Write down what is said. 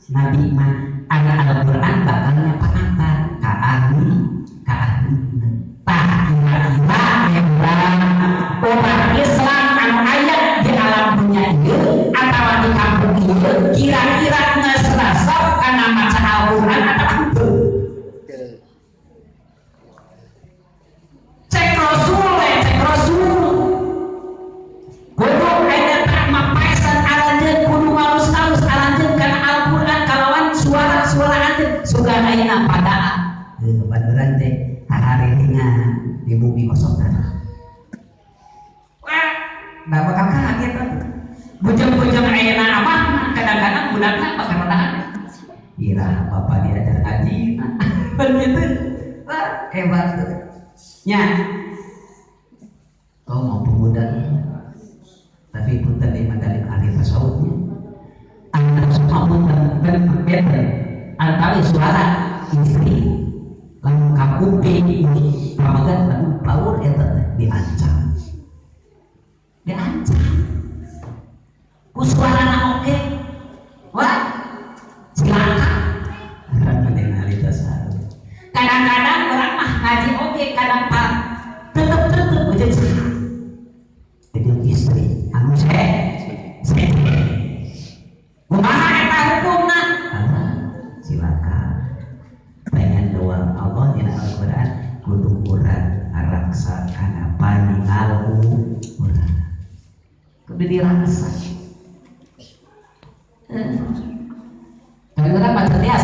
Nabi mah ada Al-Quran bakalnya pengantar ka ahli tah kira-kira memang umat Islam anu aya di alam dunia ieu atawa di kampung ieu kira-kira geus resep kana maca Al-Quran atawa henteu. Cek Rasul kudu aya tak mapaesan aranjeun kudu halus-halus aranjeun kana Al-Quran kalawan suara anjeun sugan ayeuna padaan baduran teh hahariringan di bumi kosong tanah. Wah, da bakal kaget tuh. Bujang-bujang ayeuna amah kadang-kadang budakna pakarodaan. Ira bapak diajar ngaji. Begitu. Wah, hebat tuh. Nya. Kau mau pemuda tapi punten di madalik ahli tasawufnya. Anda semua punten dan berbeda antara suara istri lamun kapuping ini pamagan lamun baur eta diancam ku suarana oke wah silakan kadang-kadang orang mah ngaji oke kadang tetep bujang silakan itu istri anu kumaha eta hukumna silakan pengen doa Allah dina Al-Quran kudu urang araksa kana paningalku urang kudu dirasa. Kadang-kadang pacarnya